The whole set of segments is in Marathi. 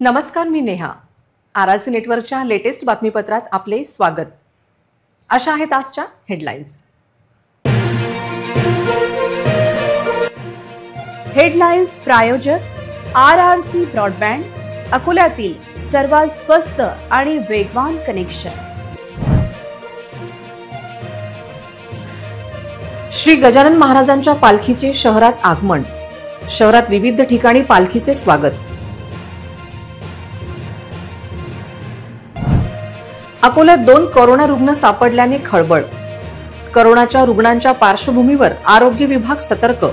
नमस्कार, मी नेहा. आरआरसी नेटवर्कच्या लेटेस्ट बातमीपत्रात आपले स्वागत. अशा आहेत आजच्या हेडलाईन्स. हेडलाईन्स प्रायोजक आरआरसी ब्रॉडबँड, अकोल्यातील सर्वात स्वस्त आणि वेगवान कनेक्शन. श्री गजानन महाराजांच्या पालखीचे शहरात आगमन. शहरात विविध ठिकाणी पालखीचे स्वागत. अकोल्यात 2 कोरोना रुग्ण सापडल्याने खळबळ. कोरोनाच्या रुग्णांच्या पार्श्वभूमीवर आरोग्य विभाग सतर्क.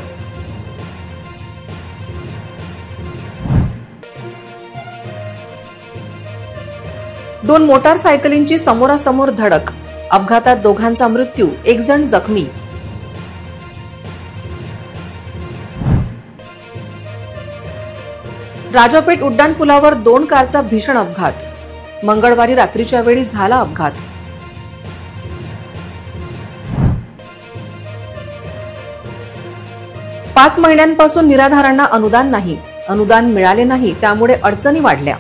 दोन मोटारसायकलींची समोरासमोर धडक. अपघातात दोघांचा मृत्यू, 1 जण जखमी. राजापेठ उड्डाणपुलावर 2 कारचा भीषण अपघात. मंगळवारी रात्रीच्या वेळी झाला अपघात. पाच महिन्यांपासून निराधारांना अनुदान नाही. अनुदान मिळाले नाही, त्यामुळे अडचणी वाढल्या.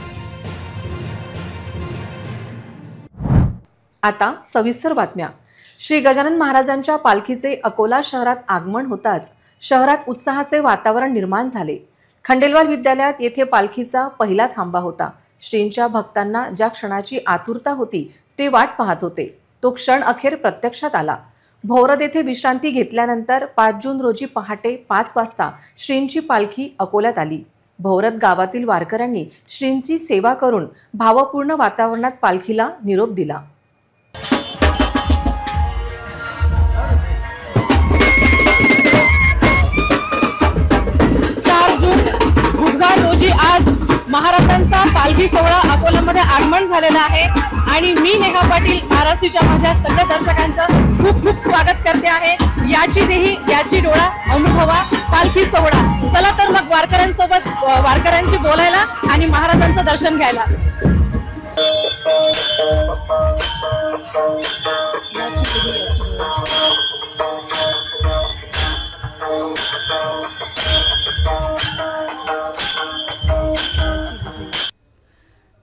आता सविस्तर बातम्या. श्री गजानन महाराजांच्या पालखीचे अकोला शहरात आगमन होताच शहरात उत्साहाचे वातावरण निर्माण झाले. खंडेलवाल विद्यालयात येथे पालखीचा पहिला थांबा होता. श्रींच्या भक्तांना ज्या क्षणाची आतुरता होती ते वाट पाहत होते, तो क्षण अखेर प्रत्यक्षात आला. भोवरद येथे विश्रांती घेतल्यानंतर 5 जून रोजी पहाटे 5 वाजता श्रींची पालखी अकोल्यात आली. भोवरद गावातील वारकऱ्यांनी श्रींची सेवा करून भावपूर्ण वातावरणात पालखीला निरोप दिला. आज महाराजांचा पालखी सोहळा अकोल्यामध्ये आगमन झालेला आहे आणि मी नेहा पाटील आरआरसीच्या माझ्या सगळ्या दर्शकांचं खूप खूप स्वागत करते आहे. याची देही याची डोळा अनुभवा पालखी सोहळा. चला तर मग वारकऱ्यांसोबत वारकऱ्यांशी बोलायला आणि महाराजांचं दर्शन घ्यायला.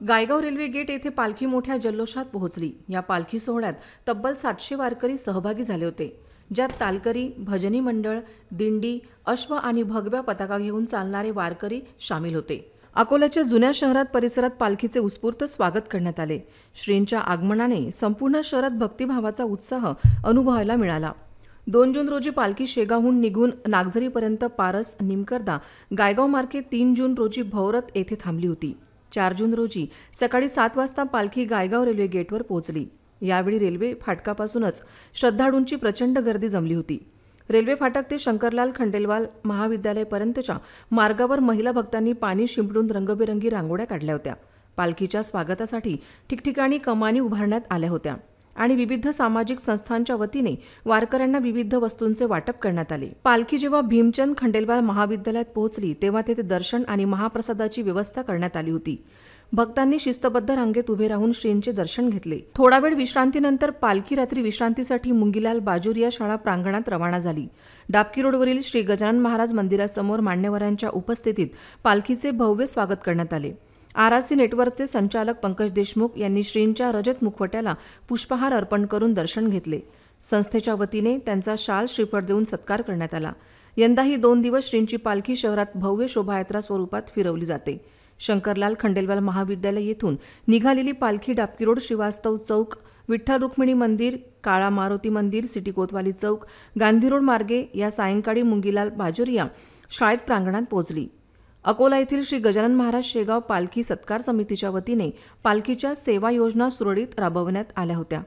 गायगाव रेल्वे गेट येथे पालखी मोठ्या जल्लोषात पोहोचली. या पालखी सोहळ्यात तब्बल 700 वारकरी सहभागी झाले होते, ज्यात तालकरी, भजनी मंडळ, दिंडी, अश्व आणि भगव्या पताका घेऊन चालणारे वारकरी सामील होते. अकोल्याच्या जुन्या शहरात परिसरात पालखीचे उत्स्फूर्त स्वागत करण्यात आले. श्रींच्या आगमनाने संपूर्ण शहरात भक्तिभावाचा उत्साह अनुभवायला मिळाला. 2 जून रोजी पालखी शेगावहून निघून नागझरीपर्यंत पारस, निमकरदा, गायगाव मार्गे 3 जून रोजी भोवरद येथे थांबली होती. 4 जून रोजी सकाळी 7 वाजता पालखी गायगाव रेल्वे गेटवर पोहोचली. यावेळी रेल्वे फाटकापासूनच श्रद्धाळूंची प्रचंड गर्दी जमली होती. रेल्वे फाटक ते शंकरलाल खंडेलवाल महाविद्यालयापर्यंतच्या मार्गावर महिला भक्तांनी पाणी शिंपडून रंगबेरंगी रांगोळ्या काढल्या होत्या. पालखीच्या स्वागतासाठी ठिकठिकाणी कमानी उभारण्यात आल्या होत्या आणि विविध सामाजिक संस्थांच्या वतीने वारकऱ्यांना विविध वस्तूंचे वाटप करण्यात आले. पालखी जेव्हा भीमचंद खंडेलवाल महाविद्यालयात पोहोचली तेव्हा तेथे दर्शन आणि महाप्रसादाची व्यवस्था करण्यात आली होती. भक्तांनी शिस्तबद्ध रांगेत उभे राहून श्रींचे दर्शन घेतले. थोडा वेळ विश्रांतीनंतर पालखी रात्री विश्रांतीसाठी मुंगीलाल बाजुरिया शाळा प्रांगणात रवाना झाली. डाबकी रोडवरील श्री गजानन महाराज मंदिरासमोर मान्यवरांच्या उपस्थितीत पालखीचे भव्य स्वागत करण्यात आले. आरआरसी नेटवर्कचे संचालक पंकज देशमुख यांनी श्रींच्या रजत मुखवट्याला पुष्पहार अर्पण करून दर्शन घेतले. संस्थेच्या वतीने त्यांचा शाल श्रीफळ देऊन सत्कार करण्यात आला. यंदाही 2 दिवस श्रींची पालखी शहरात भव्य शोभायात्रा स्वरूपात फिरवली जाते. शंकरलाल खंडेलवाल महाविद्यालय येथून निघालेली पालखी डाबकी रोड, श्रीवास्तव चौक, विठ्ठल रुक्मिणी मंदिर, काळा मारुती मंदिर, सिटी कोतवाली चौक, गांधी रोड मार्गे या सायंकाळी मुंगीलाल बाजुरिया शाळेत प्रांगणात पोहोचली. अकोला येथील श्री गजानन महाराज शेगाव पालखी सत्कार समितीच्या वतीने पालखीच्या सेवा योजना सुरळीत राबवण्यात आल्या होत्या.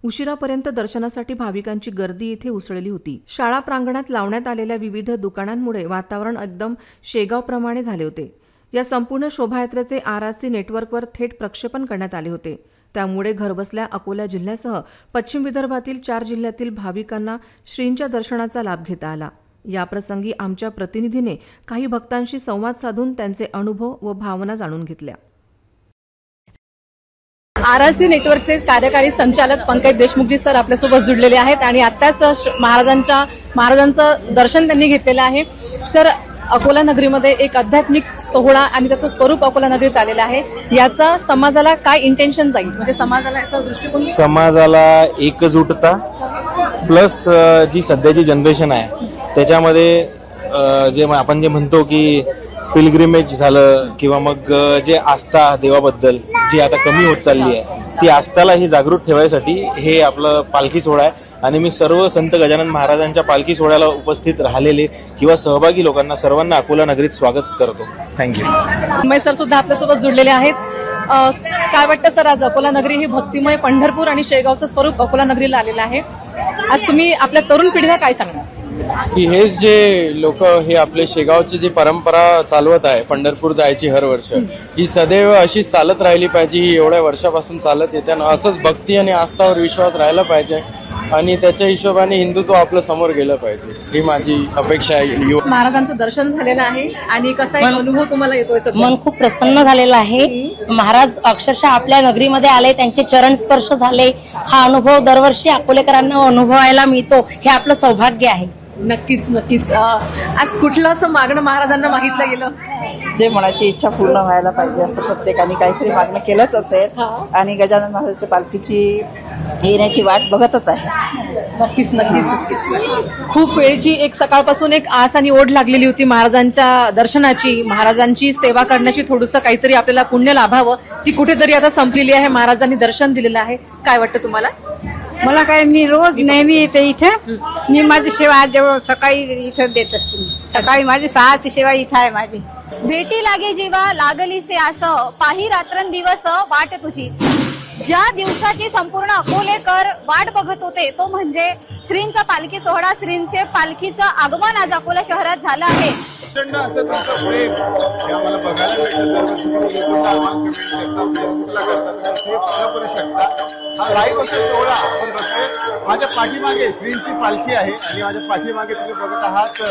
उशिरापर्यंत दर्शनासाठी भाविकांची गर्दी येथे उसळली होती. शाळा प्रांगणात लावण्यात आलेल्या विविध दुकानांमुळे वातावरण एकदम शेगावप्रमाणे झाले होते. या संपूर्ण शोभायात्रेचे आरआरसी नेटवर्कवर थेट प्रक्षेपण करण्यात आले होते. त्यामुळे घरबसल्या अकोला जिल्ह्यासह पश्चिम विदर्भातील 4 जिल्ह्यातील भाविकांना श्रींच्या दर्शनाचा लाभ घेता आला. याप्रसंगी आमच्या प्रतिनिधीने काही भक्तांशी संवाद साधून त्यांचे अनुभव व भावना जाणून घेतल्या. आरआरसी नेटवर्कचे कार्यकारी संचालक पंकज देशमुखजी सर आपल्यासोबत जुळलेले आहेत आणि आताच महाराजांचं दर्शन त्यांनी घेतलेलं आहे. सर, अकोला नगरीमध्ये एक आध्यात्मिक सोहळा आणि त्याचं स्वरूप अकोला नगरीत आलेलं आहे. याचा समाजाला काय इंटेन्शन जाईल, म्हणजे समाजाला याचा दृष्टिकोन समाजाला एकजुटता प्लस जी सध्याची जनरेशन आहे त्याच्यामध्ये जे आपण जे म्हणतो की पिलग्रिमेज झालं किंवा मग जे आस्था देवाबद्दल जी आता कमी होत चालली आहे ती आस्थाला ही जागृत ठेवायसाठी हे आपलं पालखी सोहळा आहे. आणि मी सर्व संत गजानन महाराजांच्या पालखी सोहळ्याला उपस्थित राहिलेले किंवा सहभागी लोकांना सर्वांना अकोला नगरीत स्वागत करतो. थँक्यू. उमेश सर सुद्धा आपल्यासोबत जुडलेले आहेत. काय वाटतं सर, आज अकोला नगरी ही भक्तिमय पंढरपूर आणि शेगावचं स्वरूप अकोला नगरीला आलेलं आहे. आज तुम्ही आपल्या तरुण पिढीला काय सांगणार की हे जे लोक हे आपले शेगावची जी परंपरा चालवत आहे पंढरपूर जायची हर वर्ष, ही सदैव अशीच चालत राहिली पाहिजे. ही एवढ्या वर्षापासून चालत येते आणि असंच भक्ती आणि आस्थावर विश्वास राहिला पाहिजे आणि त्याच्या हिशोबाने हिंदुत्व आपलं समोर गेलं पाहिजे, ही माझी अपेक्षा आहे. महाराजांचं दर्शन झालेलं आहे आणि कसा एक अनुभव तुम्हाला येतोय? मन खूप प्रसन्न झालेलं आहे. महाराज अक्षरशः आपल्या नगरीमध्ये आले, त्यांचे चरण स्पर्श झाले. हा अनुभव दरवर्षी अकोलेकरांना अनुभवायला मिळतो, हे आपलं सौभाग्य आहे. नक्कीच नक्कीच. आज कुठलं असं मागणं महाराजांना मागितलं गेलं? जे मनाची इच्छा पूर्ण व्हायला पाहिजे असं प्रत्येकाने काहीतरी मागणं केलंच असेल आणि गजानन महाराजांच्या पालखीची येण्याची वाट बघतच आहे. नक्कीच नक्कीच. खूप वेळची एक सकाळपासून एक आस आणि ओढ लागलेली होती महाराजांच्या दर्शनाची, महाराजांची सेवा करण्याची, थोडंसं काहीतरी आपल्याला पुण्य लाभावं, ती कुठेतरी आता संपलेली आहे. महाराजांनी दर्शन दिलेलं आहे. काय वाटतं तुम्हाला? मला काय, मी रोज नेहमी येते इथं. मी माझी सेवा आज जवळ सकाळी इथं देत असते. सकाळी माझी 6ची सेवा इथं आहे माझी. भेटी लागे जीवा लागलीसे असं, पाही रात्रंदिवस वाट तुझी. ज्या दिवसाची संपूर्ण अकोलेकर वाट बघत होते तो म्हणजे श्रींचा पालखी सोहळा. श्रींचे पालखीचं आगमन आज अकोला शहरात झालं आहे. असं तुमचं प्रेम आम्हाला बघायला करू शकता. हा लाईव्ह असा सोहळा आपण बघतोय. माझ्या पाठीमागे श्रींची पालखी आहे आणि माझ्या पाठीमागे तुम्ही बघत आहात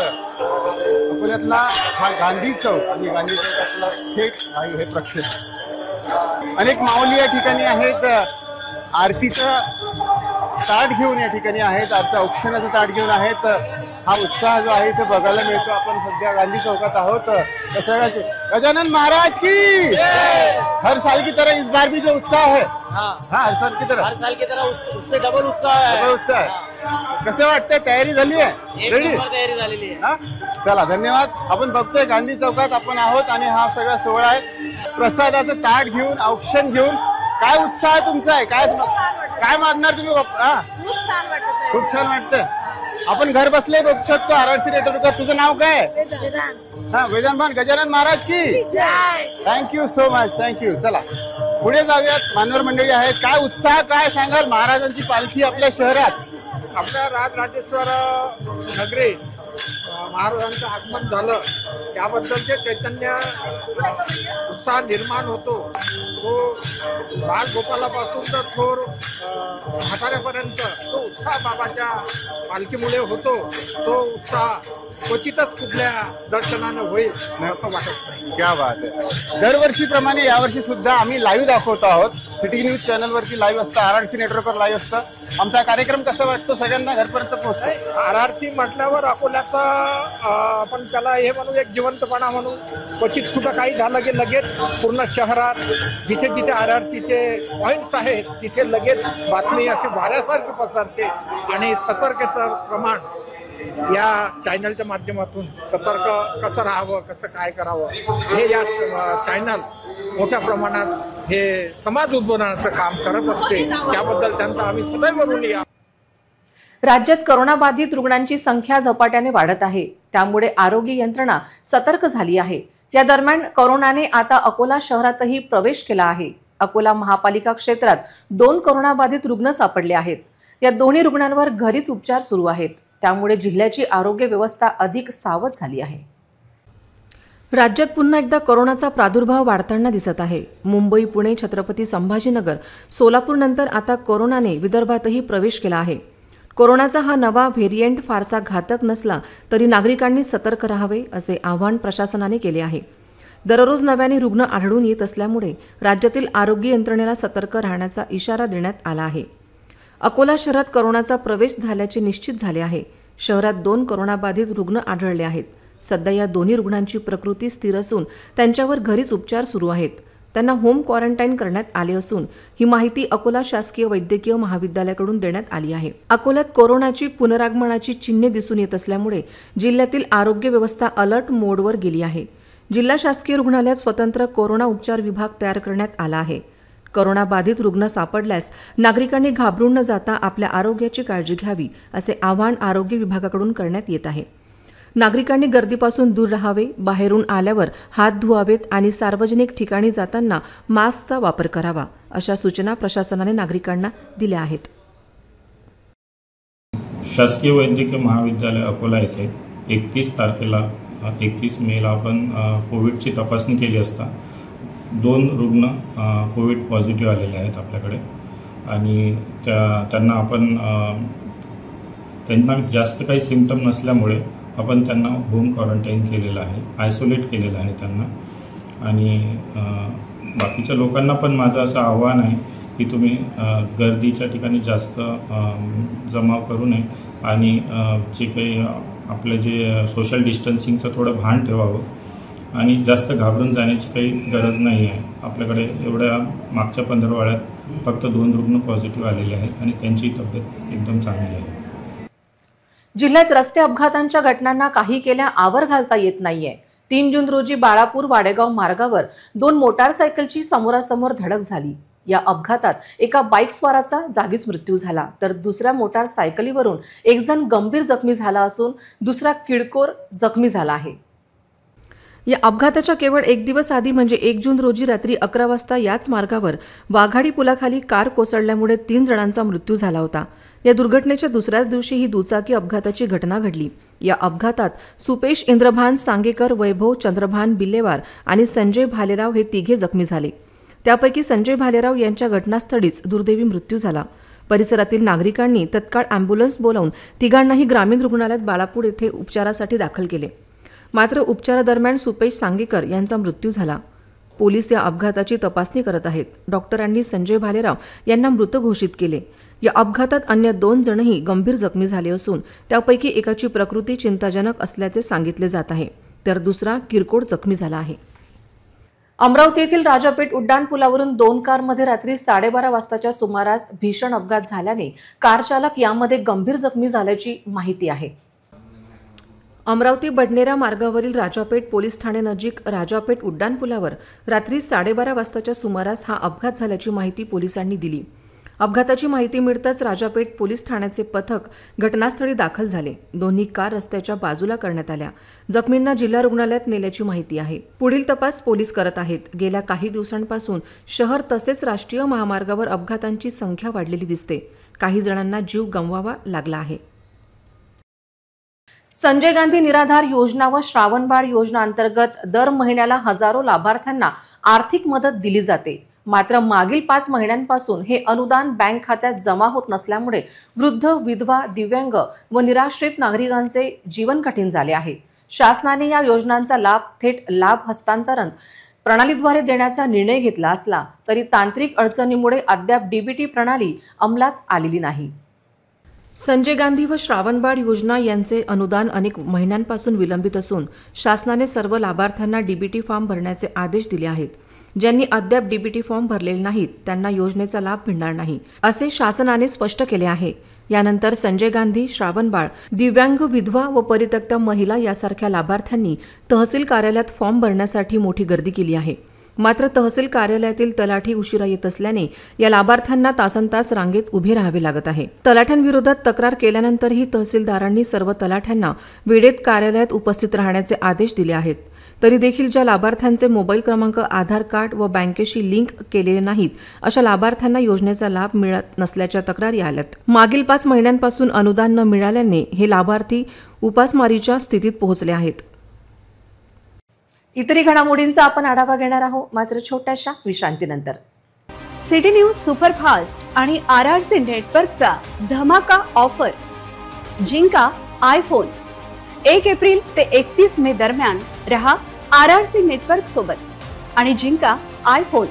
अकोल्यातला हा गांधी चौक आणि गांधी चौकातला थेट हे प्रक्षेप. अनेक माऊली या ठिकाणी आहेत, आरतीचं ताट घेऊन या ठिकाणी आहेत, आरती औक्षणाचं ताट घेऊन आहेत. हा उत्साह जो आहे तो बघायला मिळतो. आपण सध्या गांधी चौकात आहोत. सगळ्याचे गजानन महाराज की हर साल की तरह इस बार भी जो उत्साह है, हर साल की तरह उससे डबल उत्साह है. कसं वाटतंय? तयारी झाली आहे? रेडी? तयारी झालेली आहे. चला, धन्यवाद. आपण बघतोय गांधी चौकात आपण आहोत आणि हा सगळा सोहळा आहे. प्रसादाचं ताट घेऊन, औक्षण घेऊन. काय उत्साह तुमचा आहे? काय मागणार तुम्ही? खूप छान वाटतं. आपण घर बसले बघू शकतो. RRC network. तुझं नाव काय? वेदांत भान. गजानन महाराज की थँक्यू सो मच. थँक्यू. चला पुढे जाऊयात. मान्यवर मंडळी आहेत. काय उत्साह, काय सांगाल? महाराजांची पालखी आपल्या शहरात, आपल्या राजराजेश्वर नगरी महाराजांचं आगमन झालं त्याबद्दलचे चैतन्य उत्साह निर्माण होतो. तो बालगोपालापासून तर थोर म्हाताऱ्यापर्यंत तो उत्साह बाबाच्या पालखीमुळे होतो. तो उत्साह क्वचितच कुठल्या दर्शनानं होईल असं वाटत नाही. क्या बात आहे. दरवर्षीप्रमाणे यावर्षी सुद्धा आम्ही लाईव्ह दाखवतो आहोत. सिटी न्यूज चॅनलवरती लाईव्ह असतं, RRC नेटवर्कवर लाईव्ह असतं. आमचा कार्यक्रम कसा वाटतो? सगळ्यांना घरपर्यंत पोहोचतो. RRC म्हटल्यावर अकोल्याचा आपण त्याला हे म्हणू, एक जिवंतपणा म्हणू. क्वचित कुठं काही झालं की लगेच पूर्ण शहरात जिथे जिथे RRCचे पॉइंट्स आहेत तिथे लगेच बातमी अशी वाऱ्यासारखी पसरते आणि सतर्कतेचं प्रमाण या चॅनलच्या माध्यमातून सतर्क कसं राहावं, कसं काय करावं हे या चॅनल मोठ्या प्रमाणात हे समाज उद्बोधनाचं काम करत असते. त्याबद्दल त्यांचा आम्ही सदैव ऋणी आहोत. राज्यात करोनाबाधित रुग्णांची संख्या झपाट्याने वाढत आहे. त्यामुळे आरोग्य यंत्रणा सतर्क झाली आहे. या दरम्यान कोरोनाने आता अकोला शहरातही प्रवेश केला आहे. अकोला महापालिका क्षेत्रात 2 करोनाबाधित रुग्ण सापडले आहेत. या दोन्ही रुग्णांवर घरीच उपचार सुरू आहेत. त्यामुळे जिल्ह्याची आरोग्य व्यवस्था अधिक सावध झाली आहे. राज्यात पुन्हा एकदा कोरोनाचा प्रादुर्भाव वाढताना दिसत आहे. मुंबई, पुणे, छत्रपती संभाजीनगर, सोलापूर नंतर आता कोरोनाने विदर्भातही प्रवेश केला आहे. कोरोनाचा हा नवा व्हेरिएंट फारसा घातक नसला तरी नागरिकांनी सतर्क राहावे असे आवाहन प्रशासनाने केले आहे. दररोज नव्याने रुग्ण आढळून येत असल्यामुळे राज्यातील आरोग्य यंत्रणेला सतर्क राहण्याचा इशारा देण्यात आला आहे. अकोला शहरात कोरोनाचा प्रवेश झाल्याचे निश्चित झाले आहे. शहरात 2 कोरोनाबाधित रुग्ण आढळले आहेत. सध्या या दोन्ही रुग्णांची प्रकृती स्थिर असून त्यांच्यावर घरीच उपचार सुरू आहेत. त्यांना होम क्वारंटाईन करण्यात आले असून ही माहिती अकोला शासकीय वैद्यकीय महाविद्यालयाकडून देण्यात आली आहे. अकोल्यात कोरोनाची पुनरागमनाची चिन्हे दिसून येत असल्यामुळे जिल्ह्यातील आरोग्य व्यवस्था अलर्ट मोडवर गेली आहे. जिल्हा शासकीय रुग्णालयात स्वतंत्र कोरोना उपचार विभाग तयार करण्यात आला आहे. कोरोना बाधित रुग्ण सापडल्यास नागरिकांनी घाबरून न जाता आपल्या आरोग्याची काळजी घ्यावी असे आवाहन आरोग्य विभागाकडून करण्यात येत आहे. नागरिकांनी गर्दीपासून दूर राहावे, बाहेरून आल्यावर हात धुवावेत आणि सार्वजनिक ठिकाणी जाताना मास्कचा वापर करावा अशा सूचना प्रशासनाने नागरिकांना दिल्या आहेत. शासकीय वैद्यकीय महाविद्यालय अकोला येथे 31 मेला आपण कोविडची तपासणी केली असता 2 रुग्ण कोविड पॉझिटिव्ह आलेले आहेत आपल्याकडे आणि त्यांना जास्त काही सिम्पटम नसल्यामुळे आपण त्यांना होम क्वारंटाईन केलेलं आहे, आयसोलेट केलेलं आहे त्यांना. आणि बाकीच्या लोकांना पण माझं असं आव्हान आहे की तुम्ही गर्दीच्या ठिकाणी जास्त जमाव करू नये आणि जे काही आपलं जे सोशल डिस्टन्सिंगचं थोडं भान ठेवावं आणि जास्त घाबरून जाण्याची काही गरज नाही आहे. आपल्याकडे एवढ्या मागच्या 15 आठवड्यात फक्त 2 रुग्ण पॉझिटिव्ह आलेले आहेत आणि त्यांची तब्येत एकदम चांगली आहे. जिल्ह्यात रस्ते अपघातांच्या घटनांना काही केल्या आवर घालता येत नाहीये. 3 जून रोजी बाळापूर वाडेगाव मार्गावर 2 मोटारसायकलची समोरासमोर धडक झाली. या अपघातात एका बाईक स्वाराचा जागीच मृत्यू झाला तर दुसऱ्या मोटारसायकलीवरून एक जण गंभीर जखमी झाला असून दुसरा किरकोळ जखमी झाला आहे. या अपघाताच्या केवळ 1 दिवस आधी म्हणजे 1 जून रोजी रात्री 11 वाजता याच मार्गावर वाघाडी पुलाखाली कार कोसळल्यामुळे 3 जणांचा मृत्यू झाला होता. या दुर्घटनेच्या दुसऱ्याच दिवशी ही दुचाकी अपघाताची घटना घडली. या अपघातात सुपेश इंद्रभान सांगेकर, वैभव चंद्रभान बिल्लेवार आणि संजय भालेराव हे 3 जखमी झाले. त्यापैकी संजय भालेराव यांच्या घटनास्थळीच दुर्दैवी मृत्यू झाला. परिसरातील नागरिकांनी तत्काळ अँब्युलन्स बोलावून 3घांनाही ग्रामीण रुग्णालयात बाळापूर येथे उपचारासाठी दाखल केले. मात्र उपचारादरम्यान सुपेश सांगेकर यांचा मृत्यू झाला. पोलीस या अपघाताची तपासणी करत आहेत. डॉक्टरांनी संजय भालेराव यांना मृत घोषित केले. या अपघातात अन्य 2 जणही गंभीर जखमी झाले असून त्यापैकी एकाची प्रकृती चिंताजनक असल्याचे सांगितले जात आहे तर दुसरा किरकोळ जखमी झाला आहे. अमरावती येथील राजापेठ उड्डाणपुलावरून 2 कारमध्ये रात्री 12:30 वाजताच्या सुमारास भीषण अपघात झाल्याने कार चालक यामध्ये गंभीर जखमी झाल्याची माहिती आहे. अमरावती बडनेरा मार्गावरील राजापेठ पोलीस ठाण्यानजीक राजापेठ उड्डाणपुलावर रात्री 12:30 वाजताच्या सुमारास हा अपघात झाल्याची माहिती पोलिसांनी दिली. अपघाताची माहिती मिळताच राजापेठ पोलीस ठाण्याचे पथक घटनास्थळी दाखल झाले. दोन्ही कार रस्त्याच्या बाजूला करण्यात आल्या. जखमींना जिल्हा रुग्णालयात नेल्याची माहिती आहे. पुढील तपास पोलीस करत आहेत. गेल्या काही दिवसांपासून शहर तसेच राष्ट्रीय महामार्गावर अपघातांची संख्या वाढलेली दिसते. काही जणांना जीव गमवावा लागला आहे. संजय गांधी निराधार योजना व श्रावणबाळ योजना अंतर्गत दर महिन्याला हजारो लाभार्थ्यांना आर्थिक मदत दिली जाते. मात्र मागील 5 महिन्यांपासून हे अनुदान बँक खात्यात जमा होत नसल्यामुळे वृद्ध, विधवा, दिव्यांग व निराश्रित नागरिकांचे जीवन कठीण झाले आहे. शासनाने या योजनांचा लाभ थेट लाभ हस्तांतरण प्रणालीद्वारे देण्याचा निर्णय घेतला असला तरी तांत्रिक अडचणीमुळे अद्याप डीबीटी प्रणाली अंमलात आलेली नाही. संजय गांधी व श्रावणबाळ योजना यांचे अनुदान अनेक महिन्यांपासून विलंबित असून शासनाने सर्व लाभार्थ्यांना डीबीटी फॉर्म भरण्याचे आदेश दिले आहेत. ज्यांनी अद्याप डीबीटी फॉर्म भरलेले नाहीत त्यांना योजनेचा लाभ मिळणार नाही असे शासनाने स्पष्ट केले आहे. यानंतर संजय गांधी, श्रावणबाळ, दिव्यांग, विधवा व परित्यक्ता महिला यासारख्या लाभार्थ्यांनी तहसील कार्यालयात फॉर्म भरण्यासाठी मोठी गर्दी केली आहे. मात्र तहसील कार्यालयातील तलाठी उशिरा येत असल्याने या लाभार्थ्यांना तासनतास रांगेत उभे राहावे लागत आहे. तलाठ्यांविरोधात तक्रार केल्यानंतरही तहसीलदारांनी सर्व तलाठ्यांना वेळेत कार्यालयात उपस्थित राहण्याचे आदेश दिले आहेत. तरी देखील ज्या लाभार्थ्यांचे मोबाईल क्रमांक, आधार कार्ड व बँकेशी लिंक केलेले नाहीत अशा लाभार्थ्यांना योजनेचा लाभ मिळत नसल्याच्या तक्रारी आल्यात. मागील 5 महिन्यांपासून अनुदान न मिळाल्याने हे लाभार्थी उपासमारीच्या स्थितीत पोहोचले आहेत. इतरही घडामोडींचा आपण आढावा घेणार आहोत मात्र छोट्याशा विश्रांतीनंतर. सिटी न्यूज सुपरफास्ट आणि RRC नेटवर्कचा धमाका ऑफर. जिंका आयफोन. 1 एप्रिल ते 31 मे दरम्यान रहा RRC नेटवर्क सोबत आणि जिंका आयफोन.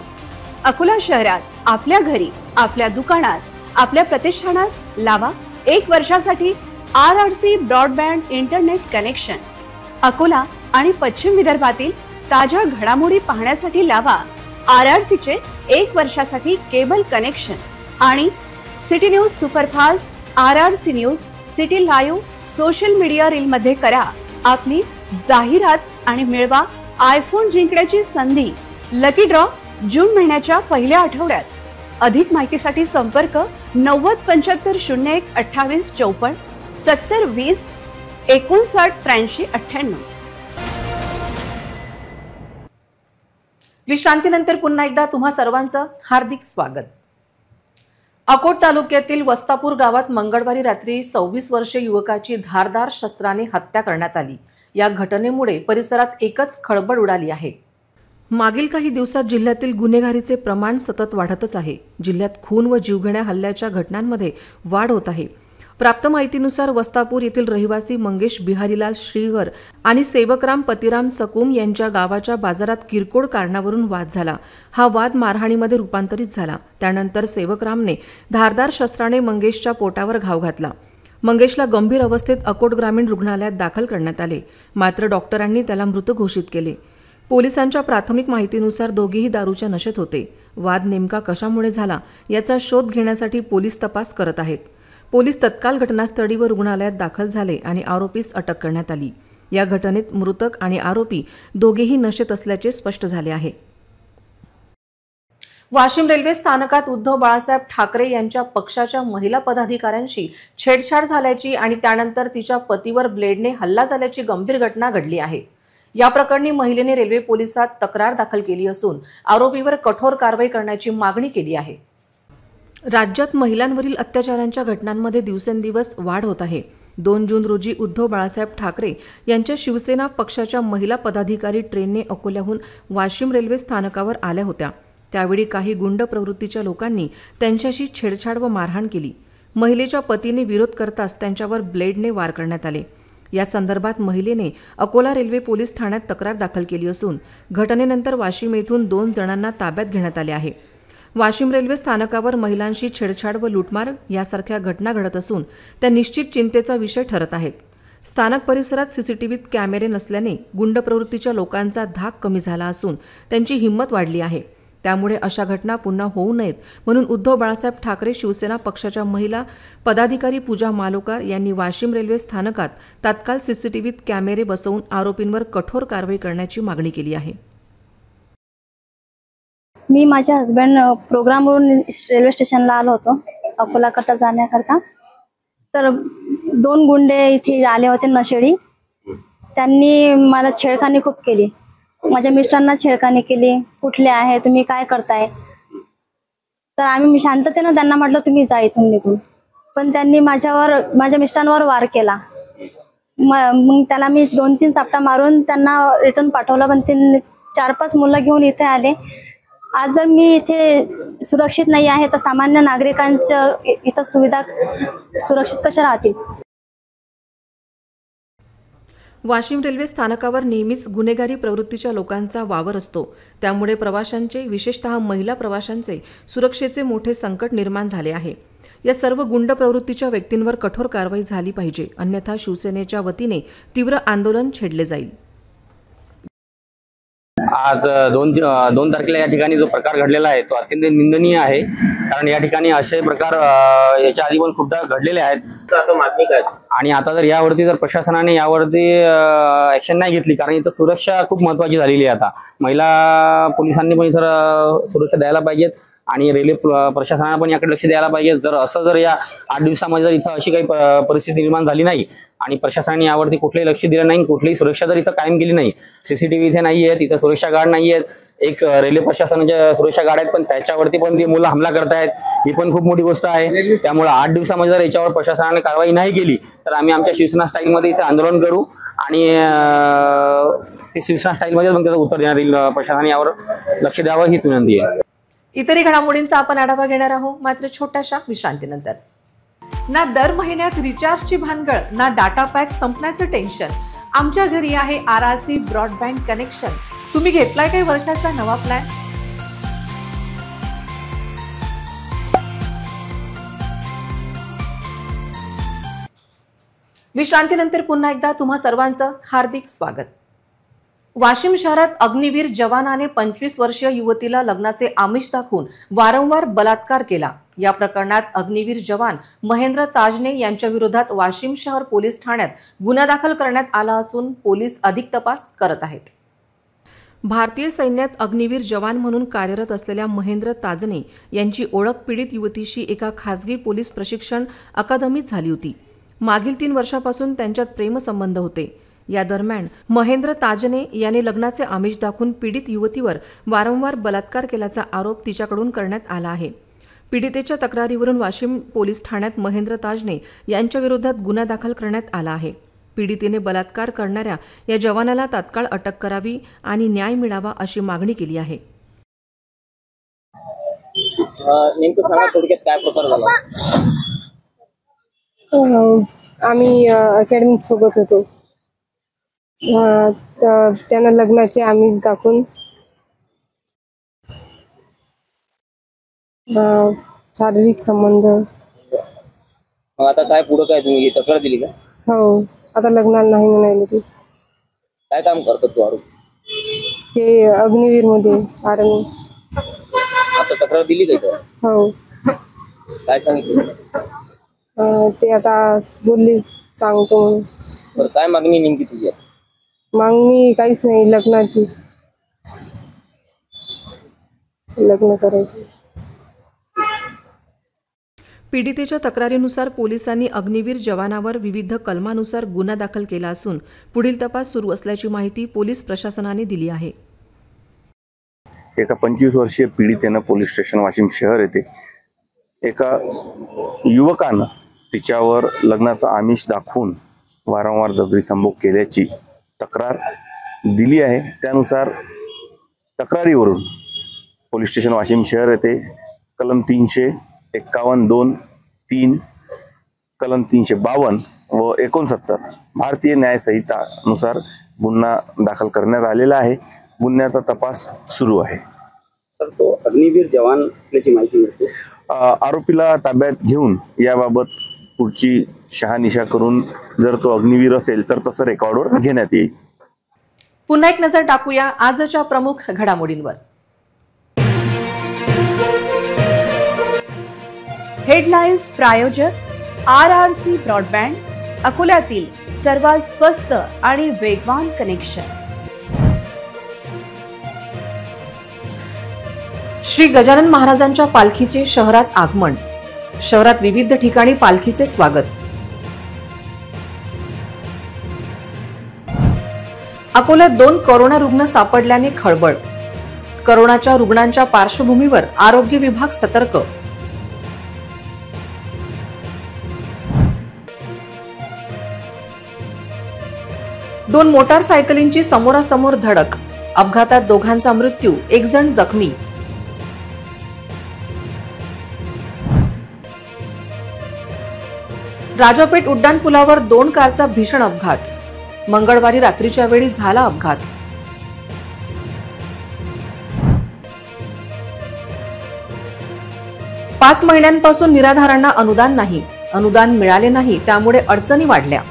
अकोला शहरात आपल्या घरी, आपल्या दुकानात, आपल्या प्रतिष्ठानात लावा 1 वर्षासाठी RRC broadband internet connection. Akola आणि पश्चिम विदर्भातील ताज्या घडामोडी पाहण्यासाठी लावा RRCचे 1 वर्षासाठी केबल कनेक्शन आणि city news superfast, RRC news, city live social media reel मध्ये करा आपली जाहिरात आणि मिळवा आयफोन जिंकण्याची संधी। लकी ड्रॉ जून महिन्याच्या पहिल्या आठवड्यात। अधिक माहितीसाठी संपर्क 90 75 01 28 54 70 20 59 83 98। विश्रांतीनंतर पुन्हा एकदा तुम्हा सर्वांचं हार्दिक स्वागत। अकोट तालुक्यातील वस्तापूर गावात मंगळवारी रात्री 26 वर्षीय युवकाची धारदार शस्त्राने हत्या करण्यात आली। या घटनेमुळे परिसरात एकच खळबळ उडाली आहे। मागील काही दिवसात जिल्ह्यातील गुन्हेगारीचे प्रमाण सतत वाढतच आहे। जिल्ह्यात खून व जीवघेण्या हल्ल्याच्या घटनांमध्ये वाढ होत आहे। प्राप्त माहितीनुसार वस्तापूर येथील रहिवासी मंगेश बिहारीलाल श्रीहर आणि सेवकराम पतिराम सकूम यांच्या गावाच्या बाजारात किरकोळ कारणावरून वाद झाला। हा वाद मारहाणीमध्ये रूपांतरित झाला। त्यानंतर सेवकरामने धारदार शस्त्राने मंगेशच्या पोटावर घाव घातला। मंगेशला गंभीर अवस्थेत अकोट ग्रामीण रुग्णालयात दाखल करण्यात आले, मात्र डॉक्टरांनी त्याला मृत घोषित केले। पोलिसांच्या प्राथमिक माहितीनुसार दोघेही दारूच्या नशेत होते। वाद नेमका कशामुळे झाला याचा शोध घेण्यासाठी पोलीस तपास करत आहेत। पोलीस तत्काळ घटनास्थळी व रुग्णालयात दाखल झाले आणि आरोपीस अटक करण्यात आली। या घटनेत मृतक आणि आरोपी दोघेही नशेत असल्याचे स्पष्ट झाले आहे। वाशिम रेल्वे स्थानकात उद्धव बाळासाहेब ठाकरे यांच्या पक्षाच्या महिला पदाधिकाऱ्यांशी छेडछाड झाल्याची आणि त्यानंतर तिच्या पतीवर ब्लेडने हल्ला झाल्याची गंभीर घटना घडली आहे। या प्रकरणी महिलेने रेल्वे पोलिसात तक्रार दाखल केली असून आरोपीवर कठोर कारवाई करण्याची मागणी केली आहे। राज्यात महिलांवरील अत्याचारांच्या घटनांमध्ये दिवसेंदिवस वाढ होत आहे। 2 जून रोजी उद्धव बाळासाहेब ठाकरे यांच्या शिवसेना पक्षाच्या महिला पदाधिकारी ट्रेनने अकोल्याहून वाशिम रेल्वे स्थानकावर आल्या होत्या। त्यावेळी काही गुंड प्रवृत्तीच्या लोकांनी त्यांच्याशी छेडछाड व मारहाण केली। महिलेच्या पतीने विरोध करताच त्यांच्यावर ब्लेडने वार करण्यात आले। या संदर्भात महिलेने अकोला रेल्वे पोलीस ठाण्यात तक्रार दाखल केली असून घटनेनंतर वाशिम येथून 2 जणांना ताब्यात घेण्यात आले आहे। वाशिम रेल्वे स्थानकावर महिलांशी छेडछाड व लूटमार यासारख्या घटना घडत असून त्या निश्चित चिंतेचा विषय ठरत आहेत। स्थानक परिसरात सीसीटीव्हीत कॅमेरे नसल्याने गुंड प्रवृत्तीच्या लोकांचा धाक कमी झाला असून त्यांची हिंमत वाढली आहे। त्यामुळे अशा घटना पुन्हा होऊ नयेत म्हणून उद्धव बाळासाहेब ठाकरे शिवसेना पक्षाच्या महिला पदाधिकारी पूजा मालोकार यांनी वाशिम रेल्वे स्थानकात तात्काळ सीसीटीव्हीत कॅमेरे बसवून आरोपींवर कठोर कारवाई करण्याची मागणी केली आहे। मी माझ्या हस्बंड प्रोग्रामवरून रेल्वे स्टेशनला आलो होतो अकोलाकरता जाण्याकरता, तर 2 गुंडे इथे आले होते नशेडी। त्यांनी मला छेडखानी खूप केली, माझ्या मिस्टरांना छेडखानी केली। कुठले आहे तुम्ही, काय करताय? तर आम्ही शांततेनं त्यांना म्हटलं तुम्ही जा इथून निघून, पण त्यांनी माझ्या मिस्टरांवर वार केला। मग त्याला मी 2-3 चापटा मारून त्यांना रिटर्न पाठवलं, पण ते 4-5 मुलं घेऊन इथे आले। आज जर मी इथे सुरक्षित नाही आहे तर सामान्य नागरिकांच्या इथं सुविधा सुरक्षित कशा राहतील? वाशिम रेल्वे स्थानकावर नेहमीच गुन्हेगारी प्रवृत्तीच्या लोकांचा वावर असतो। त्यामुळे प्रवाशांचे, विशेषतः महिला प्रवाशांचे सुरक्षेचे मोठे संकट निर्माण झाले आहे। या सर्व गुंड प्रवृत्तीच्या व्यक्तींवर कठोर कारवाई झाली पाहिजे, अन्यथा शिवसेनेच्या वतीने तीव्र आंदोलन छेडले जाईल। आज 2 तारखेला या ठिकाणी जो प्रकार घडलेला आहे तो अत्यंत निंदनीय आहे, कारण या ठिकाणी असे प्रकार याच्या आधी पण खूपदा घडलेले आहेत। आता मागणी काय आणि आता जर यावरती जर प्रशासनाने यावरती ऍक्शन नाही घेतली, कारण इथं सुरक्षा खूप महत्त्वाची झालेली आहे। आता महिला पोलिसांनी पण इथं सुरक्षा द्यायला पाहिजेत आणि रेल्वे प्रशासनाने पण याकडे लक्ष द्यायला पाहिजे। जर या 8 दिवसामध्ये जर इथं अशी काही परिस्थिती निर्माण झाली नाही आणि प्रशासनाने यावरती कुठलंही लक्ष दिलं नाही, कुठलीही सुरक्षा जर इथं कायम केली नाही, सीसीटीव्ही इथे नाही आहेत, इथं सुरक्षा गार्ड नाही आहेत, एक रेल्वे प्रशासनाच्या सुरक्षा गार्ड आहेत पण त्याच्यावरती पण ती मुलं हमला करतायत, ही पण खूप मोठी गोष्ट आहे। त्यामुळे 8 दिवसामध्ये जर याच्यावर प्रशासनाने कारवाई नाही केली तर आम्ही आमच्या शिवसेना स्टाईलमध्ये इथे आंदोलन करू आणि ते शिवसेना स्टाईलमध्ये पण त्याचं उत्तर देणार येईल। प्रशासनाने यावर लक्ष द्यावं हीच विनंती आहे। इतरही घडामोडींचा आपण आढावा घेणार आहोत, मात्र छोट्याशा विश्रांतीनंतर। ना दर महिन्यात रिचार्जची भानगड, ना डाटा पॅक संपण्याचं टेन्शन। आमच्या घरी आहे RRC ब्रॉडबँड कनेक्शन। तुम्ही घेतलाय काही वर्षाचा नवा प्लॅन? विश्रांतीनंतर पुन्हा एकदा तुम्हा सर्वांचं हार्दिक स्वागत। वाशिम शहरात अग्निवीर जवानाने 25 वर्षीय युवतीला लग्नाचे आमिष दाखवून वारंवार बलात्कार केला। या प्रकरणात अग्निवीर जवान महेंद्र ताजने यांच्या विरोधात वाशिम शहर पोलीस ठाण्यात गुन्हा दाखल करण्यात आला असून पोलीस अधिक तपास करत आहेत। भारतीय सैन्यात अग्निवीर जवान म्हणून कार्यरत असलेल्या महेंद्र ताजने यांची ओळख पीडित युवतीशी एका खासगी पोलीस प्रशिक्षण अकादमीत झाली होती। मागील 3 वर्षापासून त्यांच्यात प्रेमसंबंध होते। या दरम्यान महेंद्र ताजने याने लग्नाचे आमिष दाखवून पीडित युवतीवर वारंवार बलात्कार केल्याचा आरोप तिच्याकडून करण्यात आला आहे। पीडितेच्या तक्रारीवरून वाशिम पोलीस ठाण्यात महेंद्र ताजने यांच्या विरोधात गुन्हा दाखल करण्यात आला आहे। पीडितेने बलात्कार करणाऱ्या या जवानाला तात्काळ अटक करावी आणि न्याय मिळावा अशी मागणी केली आहे। नेमकं सांगा थोडक्यात काय प्रकार झाला? आम्ही अकॅडमिक सोबत होतो। त्यांना लग्नाचे आमिष दाखवून शारीरिक संबंध। मग आता काय पुढे काय तुम्ही तक्रार दिली का? हो, आता लग्नाला नाही म्हणाले ती। काय काम करतात तू आरोप? ते अग्निवीर मध्ये आर्मी। आता तक्रार दिली का? हो। काय सांगितलं? ते आता बोलले सांगतो म्हणून। बरं, काय मागणी नेमकी तुझी? मागणी काहीच नाही, लग्नाची, लग्न करायचं। पीडितेच्या तक्रारीनुसार पोलिसांनी अग्निवीर जवानावर विविध कलमानुसार गुन्हा दाखल केला असून पुढील तपास सुरू असल्याची माहिती पोलीस प्रशासनाने दिली आहे। एका 25 वर्षीय पीडितेनं पोलीस स्टेशन वाशिम शहर येथे एका युवकानं तिच्यावर लग्नाचं आमिष दाखवून वारंवार दगडी संभोग केल्याची तक्रार दिली आहे। त्यानुसार तक्रारीवरून पोलीस स्टेशन वाशिम शहर येथे कलम 351(2)(3), कलम 352 व 69 भारतीय न्याय संहितानुसार गुन्हा दाखल करण्यात आलेला आहे। गुन्ह्याचा तपास सुरू आहे। सर, तो अग्निवीर जवान असल्याची माहिती मिळते। आरोपीला ताब्यात घेऊन याबाबत पुढची शहानिशा करून जर तो अग्निवीर असेल तर तसं रेकॉर्डवर घेण्यात येईल। पुन्हा एक नजर टाकूया आजच्या प्रमुख घडामोडींवर। हेडलाईन्स प्रायोजक RRC ब्रॉडबँड, अकोल्यातील सर्वात स्वस्त आणि वेगवान कनेक्शन। श्री गजानन महाराजांच्या पालखीचे शहरात आगमन। शहरात विविध ठिकाणी पालखीचे स्वागत। अकोल्यात 2 कोरोना रुग्ण सापडल्याने खळबळ। कोरोनाच्या रुग्णांच्या पार्श्वभूमीवर आरोग्य विभाग सतर्क। दोन मोटारसायकलींची समोरासमोर धडक। अपघातात दोघांचा मृत्यू, 1 जण जखमी। राजापेठ उड्डाणपुलावर 2 कारचा भीषण अपघात। मंगळवारी रात्रीच्या वेळी झाला अपघात। पाच महिन्यांपासून निराधारांना अनुदान नाही, अनुदान मिळाले नाही, त्यामुळे अडचणी वाढल्या।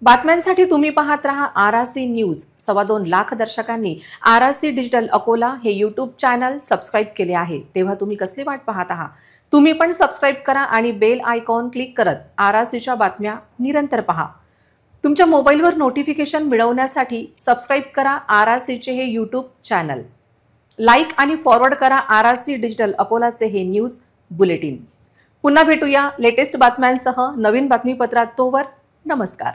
बातम्यांसाठी तुम्ही पाहत रहा RRC न्यूज। 2.25 लाख दर्शकांनी RRC डिजिटल अकोला हे YouTube चॅनल सबस्क्राईब केले आहे, तेव्हा तुम्ही कसली वाट पाहत आहात? तुम्ही पण सबस्क्राईब करा आणि बेल आयकॉन क्लिक करत RRCच्या बातम्या निरंतर पहा। तुमच्या मोबाईलवर नोटिफिकेशन मिळवण्यासाठी सबस्क्राईब करा RRCचे हे YouTube चॅनल। लाईक आणि फॉरवर्ड करा RRC डिजिटल अकोलाचे हे न्यूज बुलेटिन। पुन्हा भेटूया लेटेस्ट बातम्यांसह नवीन बातमीपत्रात। तोवर नमस्कार।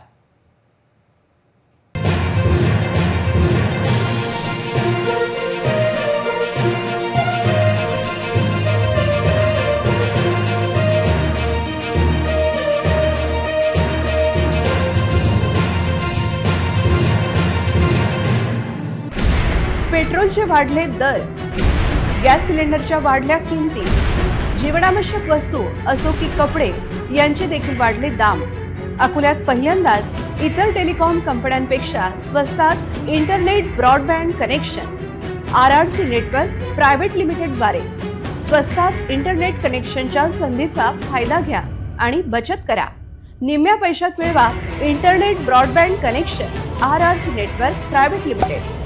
पेट्रोलचे वाढले दर, गॅस सिलेंडरच्या वाढल्या किमती, जीवनावश्यक वस्तू असो की कपडे यांचे देखील वाढले दाम। अकोल्यात पहिल्यांदाच इतर टेलिकॉम कंपन्यांपेक्षा स्वस्तात internet broadband connection RRC network private limited द्वारे स्वस्तात इंटरनेट कनेक्शनच्या संधीचा फायदा घ्या आणि बचत करा। निम्म्या पैशात मिळवा internet broadband connection RRC network private limited.